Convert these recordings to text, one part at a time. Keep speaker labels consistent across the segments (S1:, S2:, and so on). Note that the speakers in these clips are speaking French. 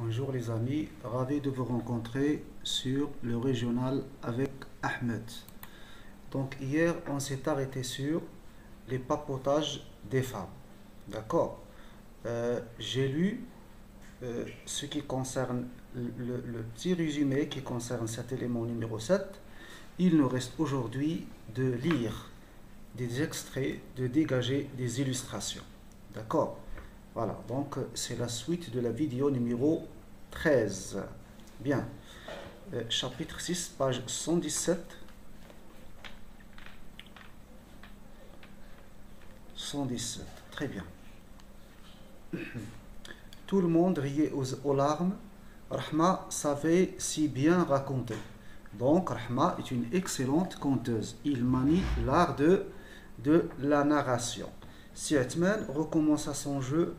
S1: Bonjour les amis, ravi de vous rencontrer sur le régional avec Ahmed. Donc hier on s'est arrêté sur les papotages des femmes. D'accord. J'ai lu ce qui concerne le petit résumé qui concerne cet élément numéro 7. Il nous reste aujourd'hui de lire des extraits, de dégager des illustrations. D'accord. Voilà, donc c'est la suite de la vidéo numéro 13. Bien. Chapitre 6, page 117. 117. Très bien. Tout le monde riait aux larmes. Rahma savait si bien raconter. Donc, Rahma est une excellente conteuse. Il manie l'art de la narration. Siatman recommença son jeu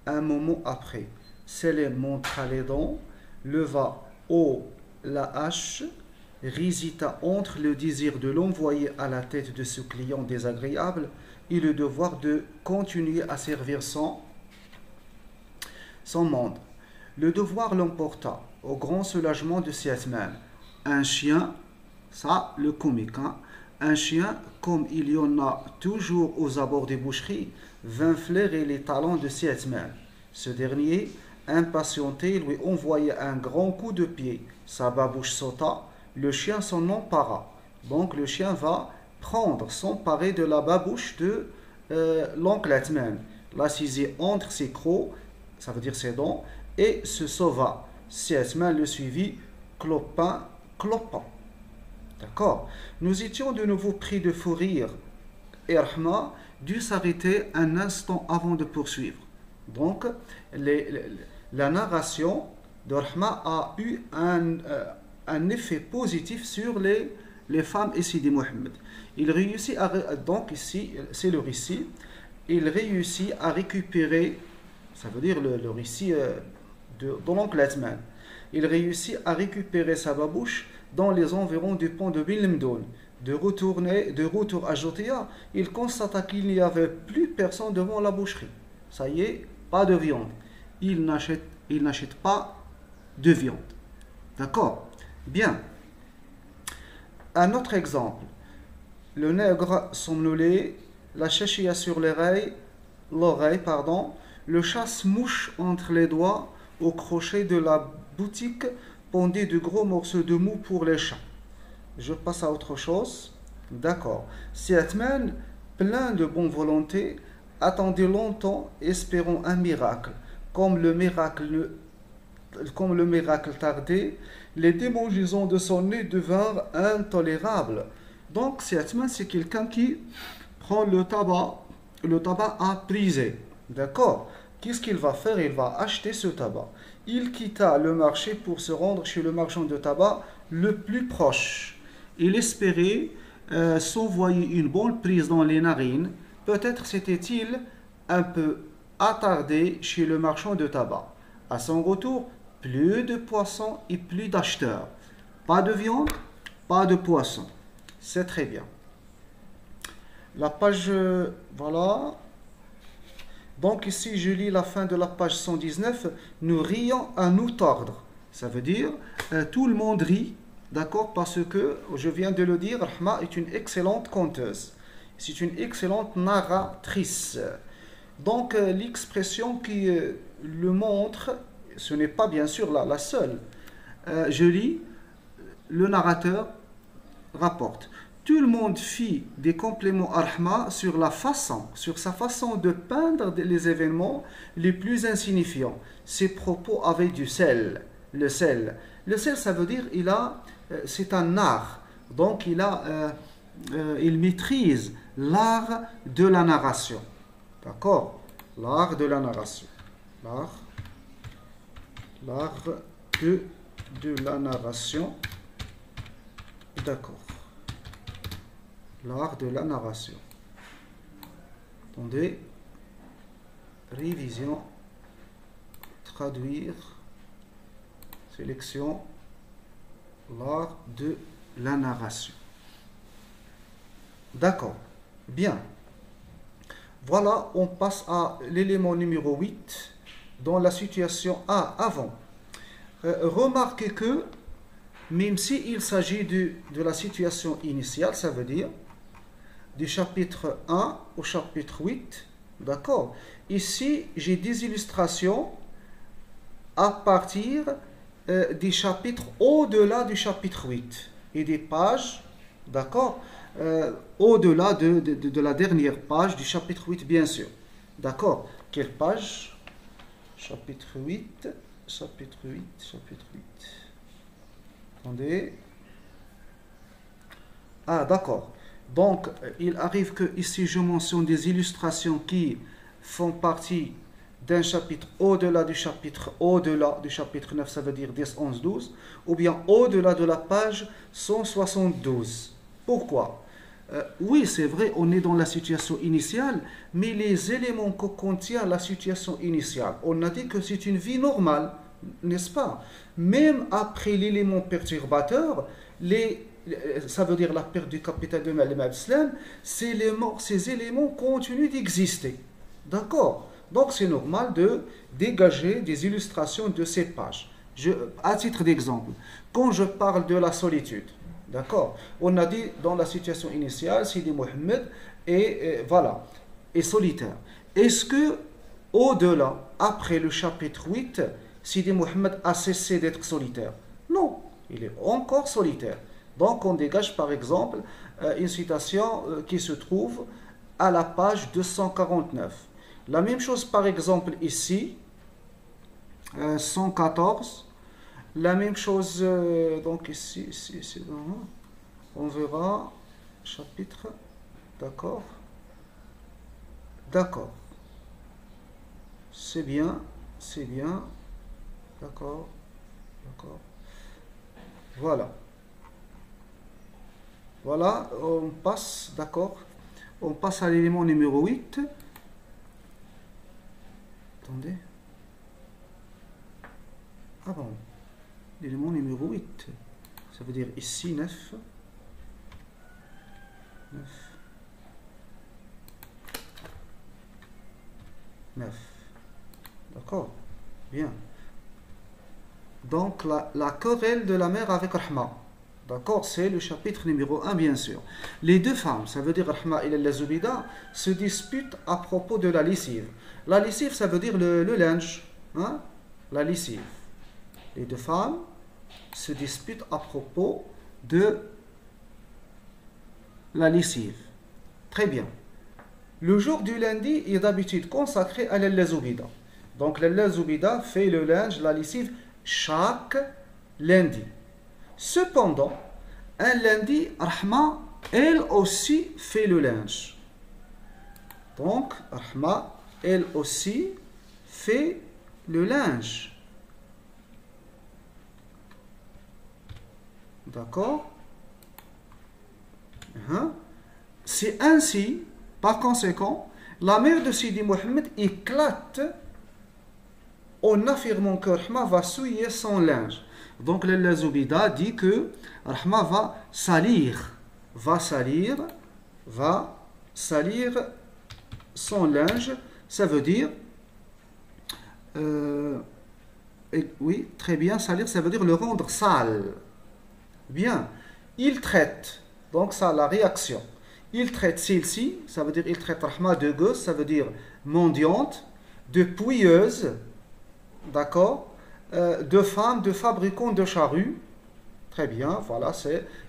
S1: un moment après. Selem montra les dents, leva haut la hache, résita entre le désir de l'envoyer à la tête de ce client désagréable et le devoir de continuer à servir son monde. Le devoir l'emporta, au grand soulagement de Siatman. Un chien, ça le comique, hein? Un chien, comme il y en a toujours aux abords des boucheries, vint flairer les talons de Siatman. Ce dernier, impatienté, lui envoya un grand coup de pied. Sa babouche sauta, le chien s'en empara. Donc le chien va s'emparer de la babouche de l'oncle Atman, l'assiser entre ses crocs, ça veut dire ses dents, et se sauva. Siatman le suivit, clopin, clopant. D'accord. Nous étions de nouveau pris de fou rire et Rahma dut s'arrêter un instant avant de poursuivre. Donc, la narration de Rahma a eu un effet positif sur les femmes et Sidi Mohammed. Il réussit donc ici, c'est le récit, il réussit à récupérer, ça veut dire le récit de l'oncle Atman. Il réussit à récupérer sa babouche dans les environs du pont de Bilmdoun. De retour à Jotia, il constata qu'il n'y avait plus personne devant la boucherie. Ça y est, pas de viande. Il n'achète pas de viande. D'accord? Bien. Un autre exemple. Le nègre somnolé, la chachia sur l'oreille, le chasse-mouche entre les doigts, au crochet de la boutique, pendait de gros morceaux de mou pour les chats. Je passe à autre chose. D'accord. Siatman, plein de bonne volonté, attendait longtemps, espérant un miracle. Comme le miracle tardait, les démangeaisons de son nez devinrent intolérables. Donc, Siatman, c'est quelqu'un qui prend le tabac à priser. D'accord. Qu'est-ce qu'il va faire? Il va acheter ce tabac. Il quitta le marché pour se rendre chez le marchand de tabac le plus proche. Il espérait s'envoyer une bonne prise dans les narines. Peut-être s'était-il un peu attardé chez le marchand de tabac. À son retour, plus de poissons et plus d'acheteurs. Pas de viande, pas de poisson. C'est très bien. La page, voilà. Donc ici, je lis la fin de la page 119. Nous rions à nous tordre. Ça veut dire, tout le monde rit, d'accord, parce que, je viens de le dire, Rahma est une excellente conteuse. C'est une excellente narratrice. Donc, l'expression qui le montre, ce n'est pas bien sûr la seule. Je lis, le narrateur rapporte. Tout le monde fit des compliments à Rahma sur sa façon de peindre les événements les plus insignifiants. Ses propos avaient du sel. Le sel, ça veut dire c'est un art. Donc il maîtrise l'art de la narration. D'accord? L'art de la narration. L'art de la narration. D'accord. L'art de la narration. Attendez. Révision. Traduire. Sélection. L'art de la narration. D'accord. Bien. Voilà, on passe à l'élément numéro 8. Dans la situation A, avant. Remarquez que, même s'il s'agit de la situation initiale, ça veut dire du chapitre 1 au chapitre 8, d'accord? Ici, j'ai des illustrations à partir des chapitres au-delà du chapitre 8 et des pages, d'accord? Au-delà de la dernière page du chapitre 8, bien sûr. D'accord? Quelle page? Chapitre 8, chapitre 8, chapitre 8. Attendez. Ah, d'accord. Donc, il arrive que ici je mentionne des illustrations qui font partie d'un chapitre au-delà du chapitre 9, ça veut dire 10, 11, 12, ou bien au-delà de la page 172. Pourquoi? Oui, c'est vrai, on est dans la situation initiale, mais les éléments que contient la situation initiale, on a dit que c'est une vie normale, n'est-ce pas? Même après l'élément perturbateur, ça veut dire la perte du capital de l'islam, ces éléments continuent d'exister. D'accord? Donc c'est normal de dégager des illustrations de ces pages. À titre d'exemple, quand je parle de la solitude, d'accord? On a dit dans la situation initiale, Sidi Mohammed est solitaire. Est-ce que au-delà, après le chapitre 8, Sidi Mohammed a cessé d'être solitaire? Non, il est encore solitaire. Donc on dégage par exemple une citation qui se trouve à la page 249. La même chose par exemple ici, 114. La même chose donc ici, on verra chapitre, d'accord, d'accord, c'est bien, d'accord, d'accord, voilà, on passe, d'accord, on passe à l'élément numéro 8. Attendez, ah bon, l'élément numéro 8, ça veut dire ici 9. D'accord? Bien. Donc la querelle de la mère avec Rahma. D'accord? C'est le chapitre numéro 1, bien sûr. Les deux femmes, ça veut dire Rahma et la Zubida, se disputent à propos de la lessive. La lessive, ça veut dire le linge. Hein? La lessive. Les deux femmes se disputent à propos de la lessive. Très bien. Le jour du lundi est d'habitude consacré à la Zubida. Donc la Zubida fait le linge, la lessive, chaque lundi. Cependant, un lundi, Rahma, elle aussi fait le linge. Donc, Rahma, elle aussi fait le linge. D'accord? C'est ainsi, par conséquent, la mère de Sidi Mohammed éclate en affirmant que Rahma va souiller son linge. Donc la Zubida dit que Rahma va salir son linge. Ça veut dire, oui, très bien, salir, ça veut dire le rendre sale. Bien, il traite, donc ça la réaction. Il traite celle-ci, ça veut dire il traite Rahma de gosse, ça veut dire mendiante, de pouilleuse, d'accord, de femme, de fabricant de charrues. Très bien, voilà,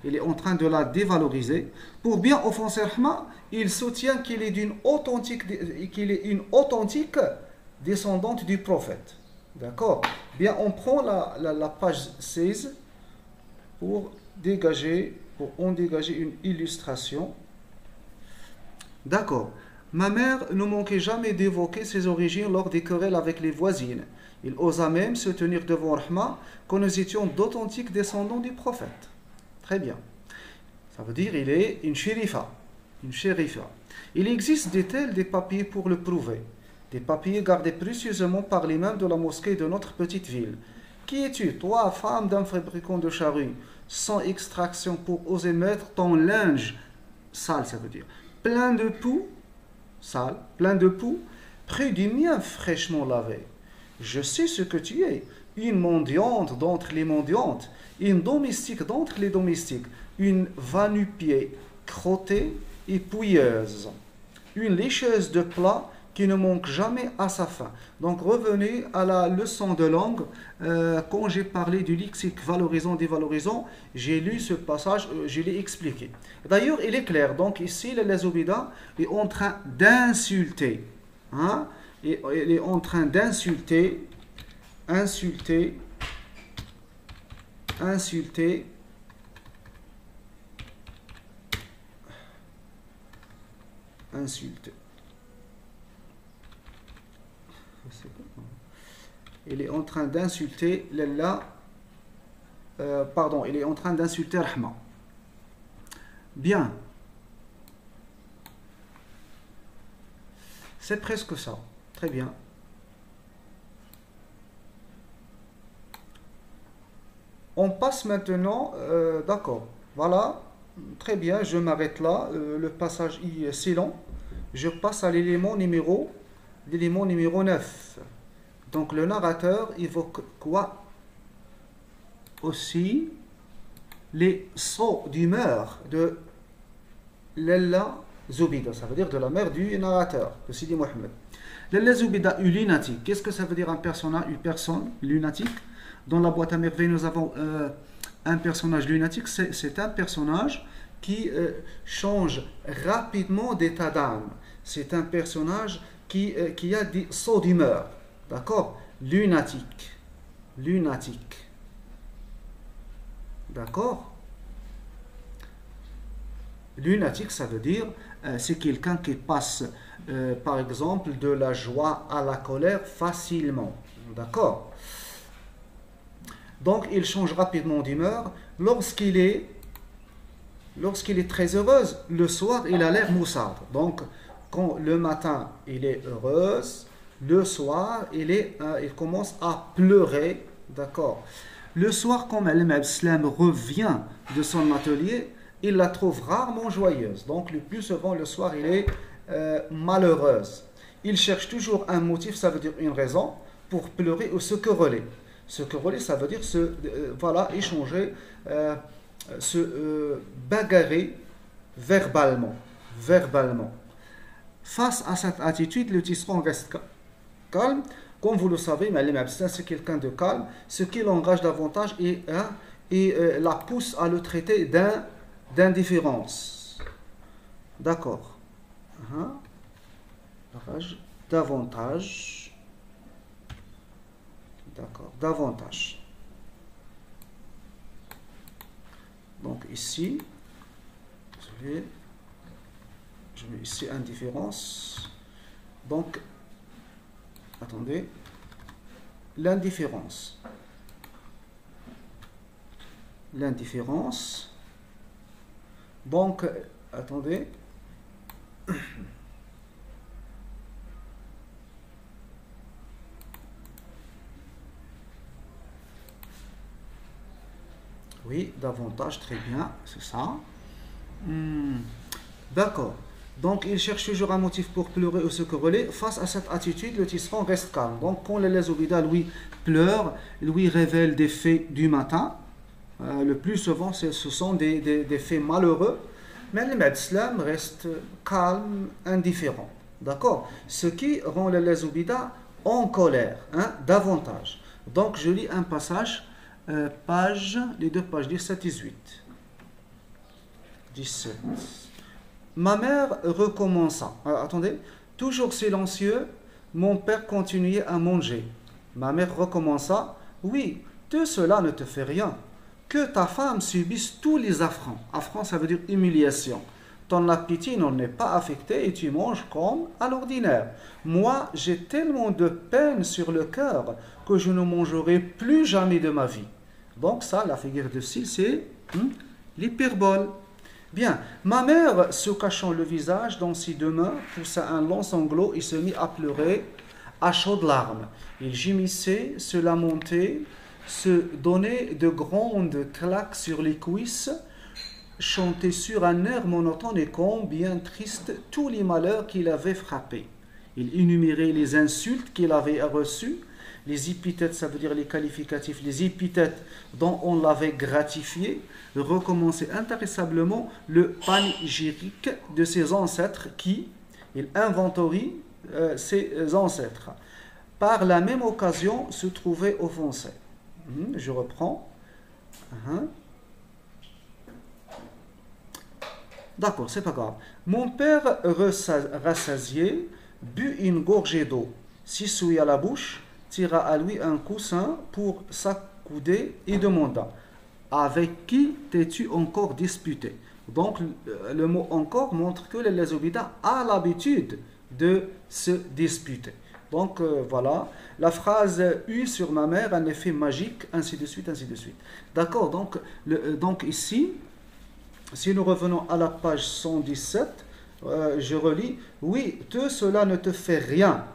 S1: il est en train de la dévaloriser. Pour bien offenser Rahma, il soutient qu'il est une authentique descendante du prophète. D'accord? Bien, on prend la page 16 pour en dégager une illustration. D'accord. Ma mère ne manquait jamais d'évoquer ses origines lors des querelles avec les voisines. Il osa même se tenir devant Rahma que nous étions d'authentiques descendants du prophète. Très bien. Ça veut dire il est une shérifa. Il existe des papiers pour le prouver. Des papiers gardés précieusement par l'imam de la mosquée de notre petite ville. Qui es-tu, toi, femme d'un fabricant de charrues, sans extraction pour oser mettre ton linge sale, ça veut dire plein de poux, près du mien fraîchement lavé. Je sais ce que tu es. une mendiante d'entre les mendiantes, une domestique d'entre les domestiques, une va-nu-pied crottée et pouilleuse, une lécheuse de plats qui ne manque jamais à sa faim. Donc revenez à la leçon de langue. Quand j'ai parlé du lexique valorisant, dévalorisant, j'ai lu ce passage, je l'ai expliqué. D'ailleurs, il est clair. Donc ici, le Zoubida est en train d'insulter. Hein? Et il est en train d'insulter, insulter, il est en train d'insulter Lalla, pardon, il est en train d'insulter Rahma. Bien. C'est presque ça. Très bien. On passe maintenant, d'accord. Voilà. Très bien, je m'arrête là. Le passage est si long. Je passe à l'élément numéro 9. Donc le narrateur évoque quoi? Aussi les sauts d'humeur de Lalla Zoubida, ça veut dire de la mère du narrateur, de Sidi Mohamed. Lalla Zoubida est lunatique. Qu'est-ce que ça veut dire un personnage, une personne lunatique? Dans la boîte à merveilles, nous avons un personnage lunatique. C'est un personnage qui change rapidement d'état d'âme. C'est un personnage qui a des sauts d'humeur. D'accord? Lunatique. D'accord? Lunatique, ça veut dire c'est quelqu'un qui passe, par exemple, de la joie à la colère facilement. D'accord? Donc, il change rapidement d'humeur. Lorsqu'il est très heureuse, le soir, il a l'air moussard. Donc, quand le matin, il est heureuse, le soir, il commence à pleurer. D'accord? Le soir, quand Al-Islam revient de son atelier, il la trouve rarement joyeuse. Donc, le plus souvent, le soir, il est malheureuse. Il cherche toujours un motif, ça veut dire une raison, pour pleurer ou se quereller. Se quereller, ça veut dire échanger, se bagarrer verbalement. Face à cette attitude, le tisserand reste calme. Comme vous le savez, Malim Abdeslam, c'est quelqu'un de calme, ce qui l'engage davantage et la pousse à le traiter d'indifférence. D'accord. Davantage. D'accord. Davantage. Donc ici, je mets ici indifférence. Donc, attendez. L'indifférence. Donc, attendez. Oui, davantage, très bien, c'est ça. D'accord. Donc, il cherche toujours un motif pour pleurer ou se quereller. Face à cette attitude, le tisserand reste calme. Donc, quand le Zoubida, lui, pleure, lui révèle des faits du matin. Le plus souvent, ce sont des faits malheureux. Mais l'Islam reste calme, indifférent. D'accord? Ce qui rend le Zoubida en colère, davantage. Donc, je lis un passage. Les deux pages 17-18. 17. Ma mère recommença. Attendez. Toujours silencieux, mon père continuait à manger. Ma mère recommença. Oui, tout cela ne te fait rien. Que ta femme subisse tous les affronts. Affront, ça veut dire humiliation. Ton appétit n'en est pas affecté et tu manges comme à l'ordinaire. Moi, j'ai tellement de peine sur le cœur que je ne mangerai plus jamais de ma vie. Donc ça, la figure de style, c'est l'hyperbole. Bien, ma mère, se cachant le visage dans ses deux mains, poussa un long sanglot et se mit à pleurer à chaudes larmes. Il gémissait, se lamentait, se donnait de grandes claques sur les cuisses, chantait sur un air monotone et combien triste tous les malheurs qu'il avait frappés. Il énumérait les insultes qu'il avait reçues, les épithètes, ça veut dire les qualificatifs, les épithètes dont on l'avait gratifié, recommencer intarissablement le panégyrique de ses ancêtres qui, il inventorie ses ancêtres. Par la même occasion, se trouvaient offensés. Je reprends. D'accord, c'est pas grave. Mon père rassasié but une gorgée d'eau, s'essouilla la bouche, tira à lui un coussin pour s'accouder et demanda: avec qui t'es-tu encore disputé? Donc, le mot encore montre que les Obidas a l'habitude de se disputer. Donc, voilà. La phrase eu sur ma mère, un effet magique, ainsi de suite, ainsi de suite. D'accord, donc ici, si nous revenons à la page 117, je relis: oui, cela ne te fait rien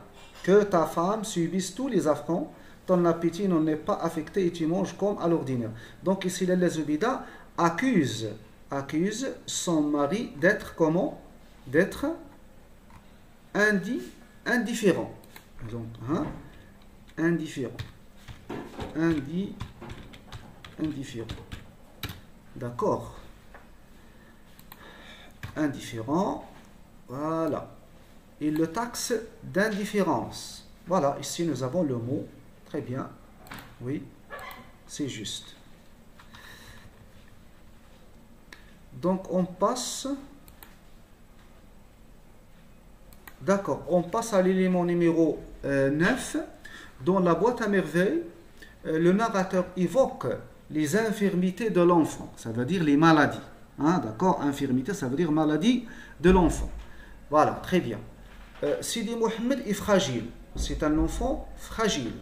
S1: que ta femme subisse tous les affronts, ton appétit n'en est pas affecté et tu manges comme à l'ordinaire. Donc ici, les Obidas accuse son mari d'être comment? D'être indifférent. Donc, indifférent. Indifférent. D'accord. Indifférent. Voilà. Il le taxe d'indifférence. Voilà, ici nous avons le mot. Très bien. Oui, c'est juste. Donc on passe. D'accord, on passe à l'élément numéro 9. Dans la boîte à merveilles, le narrateur évoque les infirmités de l'enfant, ça veut dire les maladies. D'accord, infirmité, ça veut dire maladie de l'enfant. Voilà, très bien. Sidi Mohammed est fragile, c'est un enfant fragile.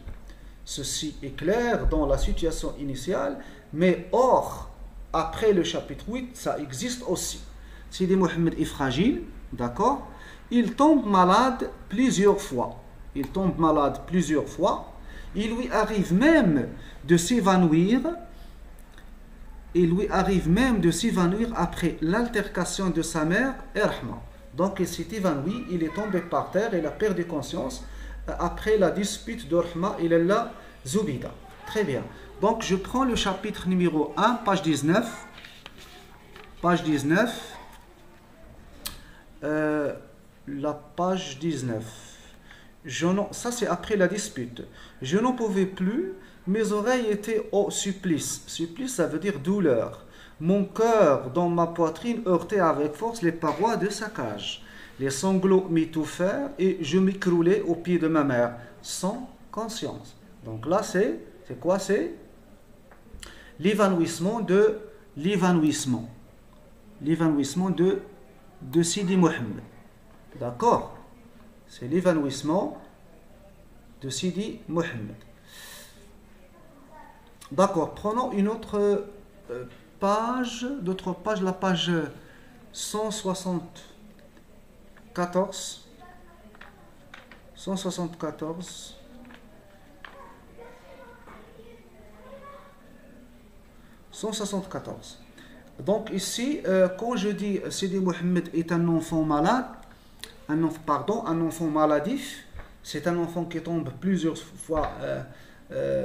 S1: Ceci est clair dans la situation initiale, mais or, après le chapitre 8, ça existe aussi. Sidi Mohammed est fragile, d'accord? Il tombe malade plusieurs fois. Il lui arrive même de s'évanouir. Après l'altercation de sa mère, Erhma. Donc il s'est évanoui, il est tombé par terre, il a perdu conscience. Après la dispute d'Erhma, il est là, Zubida. Très bien. Donc je prends le chapitre numéro 1, page 19. Page 19. La page 19. Ça c'est après la dispute. Je n'en pouvais plus, mes oreilles étaient au supplice. Supplice, ça veut dire douleur. Mon cœur dans ma poitrine heurtait avec force les parois de sa cage. Les sanglots m'étouffèrent et je m'écroulais aux pieds de ma mère, sans conscience. Donc là c'est quoi? C'est l'évanouissement de Sidi Mohammed. D'accord? C'est l'évanouissement de Sidi Mohammed. D'accord, prenons une autre page, la page 174. 174. Donc ici, quand je dis Sidi Mohammed est un enfant malade, un enfant maladif, c'est un enfant qui tombe plusieurs fois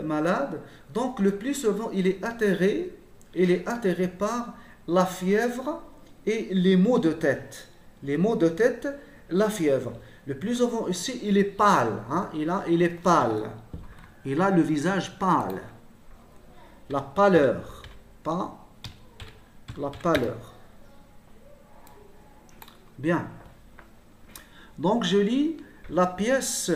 S1: malade. Donc le plus souvent, il est atterré par la fièvre et les maux de tête. La fièvre. Le plus souvent ici, il est pâle. Il est pâle. Il a le visage pâle. La pâleur. Pas la pâleur. Bien. Donc je lis: la pièce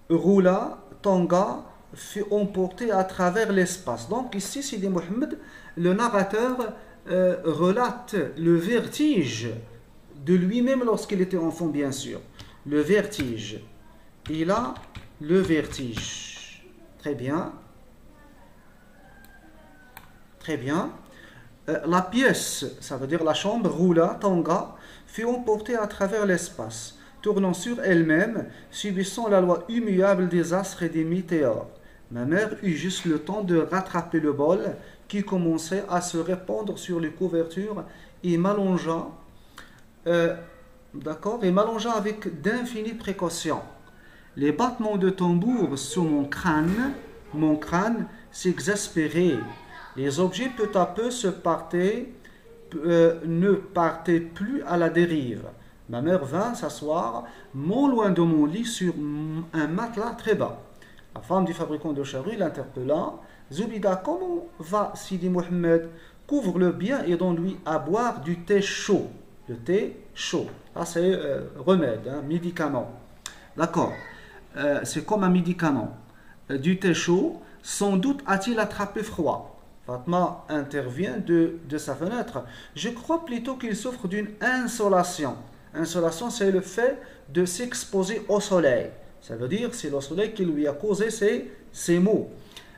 S1: roula, tanga, fut emportée à travers l'espace. Donc ici, Sidi Mohammed, le narrateur relate le vertige de lui-même lorsqu'il était enfant, bien sûr. Le vertige. Il a le vertige. Très bien. Très bien. La pièce, ça veut dire la chambre, roula, tanga, fut emportée à travers l'espace, tournant sur elle-même, subissant la loi immuable des astres et des météores. Ma mère eut juste le temps de rattraper le bol qui commençait à se répandre sur les couvertures et m'allongea avec d'infinies précautions. Les battements de tambour sur mon crâne s'exaspéraient. Les objets peu à peu ne partaient plus à la dérive. Ma mère vint s'asseoir non loin de mon lit sur un matelas très bas. La femme du fabricant de charrues l'interpella. Zoubida, comment va Sidi Mohamed? Couvre-le bien et donne-lui à boire du thé chaud. Le thé chaud. Ça, c'est remède, médicament. D'accord. C'est comme un médicament. Du thé chaud, sans doute a-t-il attrapé froid. Fatma intervient de sa fenêtre. Je crois plutôt qu'il souffre d'une insolation. Insolation, c'est le fait de s'exposer au soleil. Ça veut dire c'est le soleil qui lui a causé ces maux.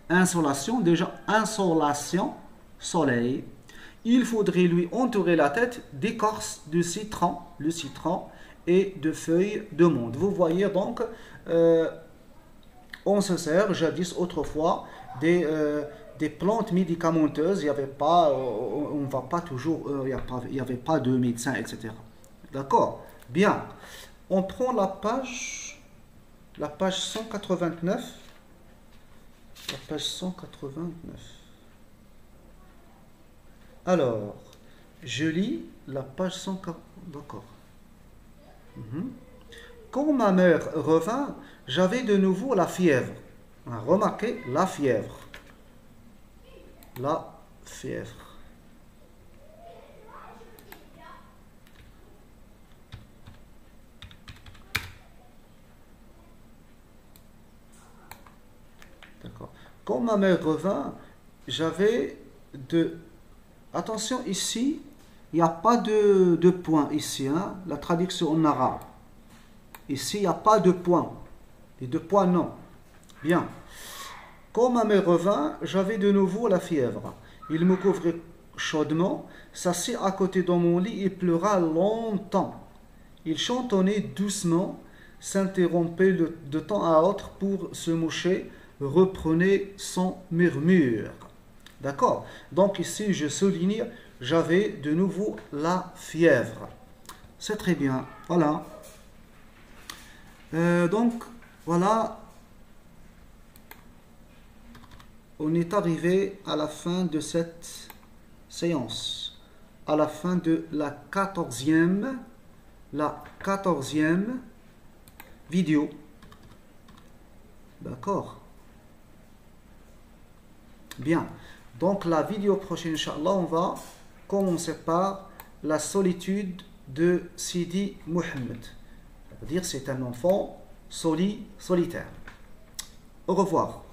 S1: Insolation, déjà, insolation, soleil. Il faudrait lui entourer la tête d'écorce de citron, le citron, et de feuilles de menthe. Vous voyez donc, on se sert jadis autrefois des plantes médicamenteuses. Il n'y avait pas, on va pas toujours, il n'y avait pas de médecin, etc. D'accord? Bien. On prend la page 189. La page 189. Alors, je lis la page 140. D'accord. Quand ma mère revint, j'avais de nouveau la fièvre. Remarquez, la fièvre. La fièvre. D'accord. Quand ma mère revint, j'avais de... Attention, ici, il n'y a pas de point ici, hein, la traduction en arabe. Ici, il n'y a pas de point. Les deux points, non. Bien. Quand ma mère revint, j'avais de nouveau la fièvre. Il me couvrait chaudement, s'assit à côté de mon lit et pleura longtemps. Il chantonnait doucement, s'interrompait de temps à autre pour se moucher, reprenait son murmure. D'accord? Donc ici, je souligne, j'avais de nouveau la fièvre. C'est très bien. Voilà. Donc, voilà. On est arrivé à la fin de cette séance. À la fin de la 14e vidéo. D'accord? Bien. Donc la vidéo prochaine, Inch'Allah, on va commencer par la solitude de Sidi Mohamed. Ça veut dire c'est un enfant solitaire. Au revoir.